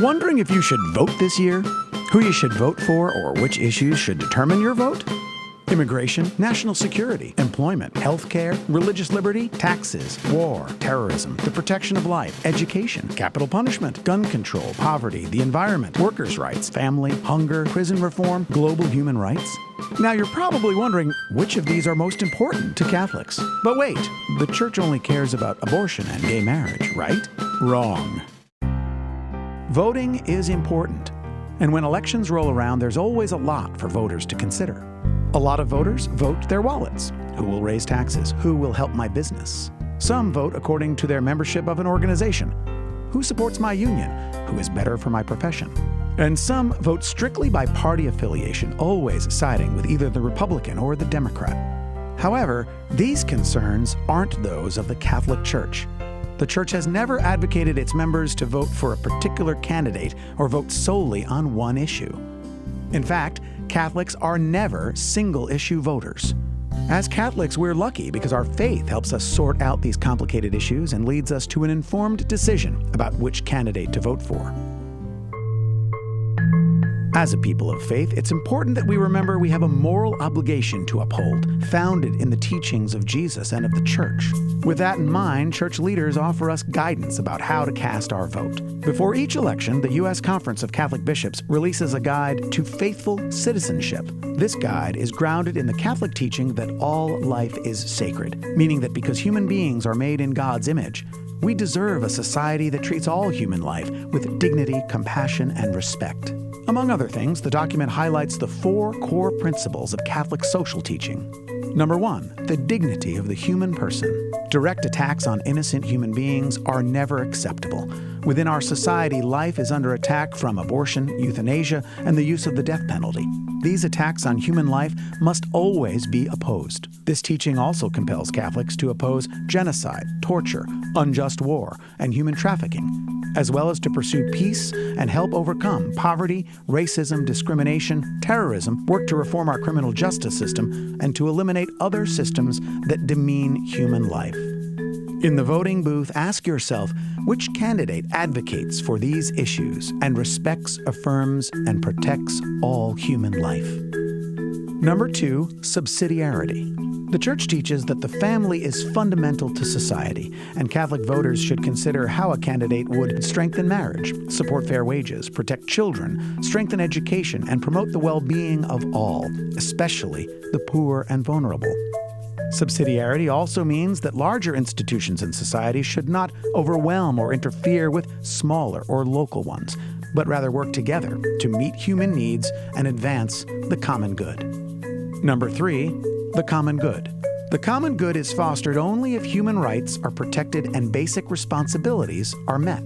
Wondering if you should vote this year? Who you should vote for or which issues should determine your vote? Immigration, national security, employment, healthcare, religious liberty, taxes, war, terrorism, the protection of life, education, capital punishment, gun control, poverty, the environment, workers' rights, family, hunger, prison reform, global human rights. Now you're probably wondering which of these are most important to Catholics. But wait, the Church only cares about abortion and gay marriage, right? Wrong. Voting is important. And when elections roll around, there's always a lot for voters to consider. A lot of voters vote their wallets. Who will raise taxes? Who will help my business? Some vote according to their membership of an organization. Who supports my union? Who is better for my profession? And some vote strictly by party affiliation, always siding with either the Republican or the Democrat. However, these concerns aren't those of the Catholic Church. The Church has never advocated its members to vote for a particular candidate or vote solely on one issue. In fact, Catholics are never single-issue voters. As Catholics, we're lucky because our faith helps us sort out these complicated issues and leads us to an informed decision about which candidate to vote for. As a people of faith, it's important that we remember we have a moral obligation to uphold, founded in the teachings of Jesus and of the Church. With that in mind, church leaders offer us guidance about how to cast our vote. Before each election, the U.S. Conference of Catholic Bishops releases a guide to Faithful Citizenship. This guide is grounded in the Catholic teaching that all life is sacred, meaning that because human beings are made in God's image, we deserve a society that treats all human life with dignity, compassion, and respect. Among other things, the document highlights the 4 core principles of Catholic social teaching. Number 1, the dignity of the human person. Direct attacks on innocent human beings are never acceptable. Within our society, life is under attack from abortion, euthanasia, and the use of the death penalty. These attacks on human life must always be opposed. This teaching also compels Catholics to oppose genocide, torture, unjust war, and human trafficking, as well as to pursue peace and help overcome poverty, racism, discrimination, terrorism, work to reform our criminal justice system, and to eliminate other systems that demean human life. In the voting booth, ask yourself which candidate advocates for these issues and respects, affirms, and protects all human life. Number 2, subsidiarity. The Church teaches that the family is fundamental to society, and Catholic voters should consider how a candidate would strengthen marriage, support fair wages, protect children, strengthen education, and promote the well-being of all, especially the poor and vulnerable. Subsidiarity also means that larger institutions in society should not overwhelm or interfere with smaller or local ones, but rather work together to meet human needs and advance the common good. Number 3, the common good. The common good is fostered only if human rights are protected and basic responsibilities are met.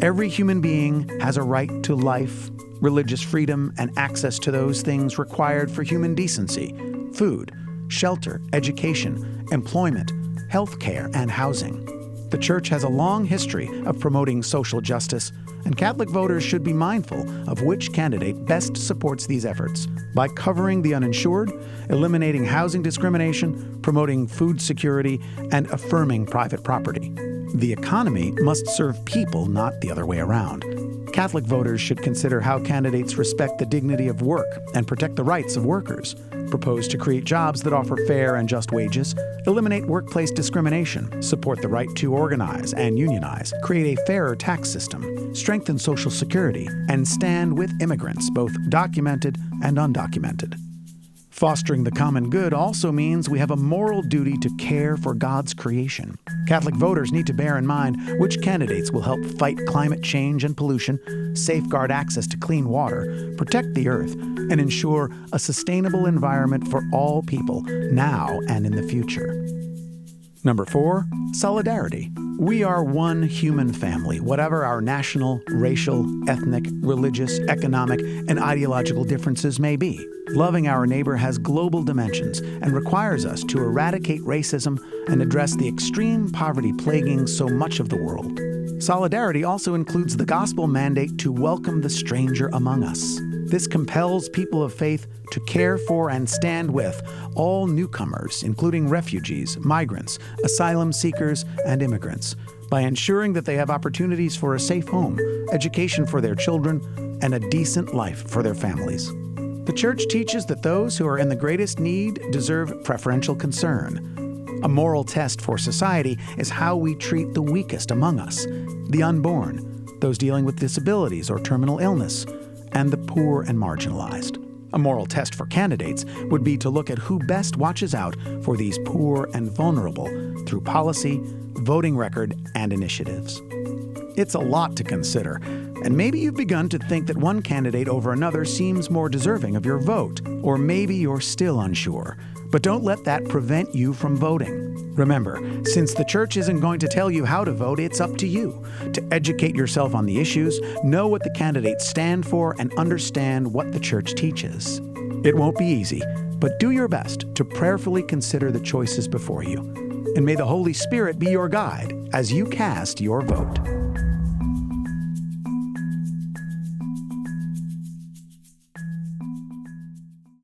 Every human being has a right to life, religious freedom, and access to those things required for human decency: food, shelter, education, employment, health care, and housing. The Church has a long history of promoting social justice, and Catholic voters should be mindful of which candidate best supports these efforts by covering the uninsured, eliminating housing discrimination, promoting food security, and affirming private property. The economy must serve people, not the other way around. Catholic voters should consider how candidates respect the dignity of work and protect the rights of workers, propose to create jobs that offer fair and just wages, eliminate workplace discrimination, support the right to organize and unionize, create a fairer tax system, strengthen Social Security, and stand with immigrants, both documented and undocumented. Fostering the common good also means we have a moral duty to care for God's creation. Catholic voters need to bear in mind which candidates will help fight climate change and pollution, safeguard access to clean water, protect the earth, and ensure a sustainable environment for all people now and in the future. Number 4, solidarity. We are one human family, whatever our national, racial, ethnic, religious, economic, and ideological differences may be. Loving our neighbor has global dimensions and requires us to eradicate racism and address the extreme poverty plaguing so much of the world. Solidarity also includes the gospel mandate to welcome the stranger among us. This compels people of faith to care for and stand with all newcomers, including refugees, migrants, asylum seekers, and immigrants, by ensuring that they have opportunities for a safe home, education for their children, and a decent life for their families. The church teaches that those who are in the greatest need deserve preferential concern. A moral test for society is how we treat the weakest among us, the unborn, those dealing with disabilities or terminal illness, and the poor and marginalized. A moral test for candidates would be to look at who best watches out for these poor and vulnerable through policy, voting record, and initiatives. It's a lot to consider, and maybe you've begun to think that one candidate over another seems more deserving of your vote, or maybe you're still unsure. But don't let that prevent you from voting. Remember, since the church isn't going to tell you how to vote, it's up to you to educate yourself on the issues, know what the candidates stand for, and understand what the church teaches. It won't be easy, but do your best to prayerfully consider the choices before you. And may the Holy Spirit be your guide as you cast your vote.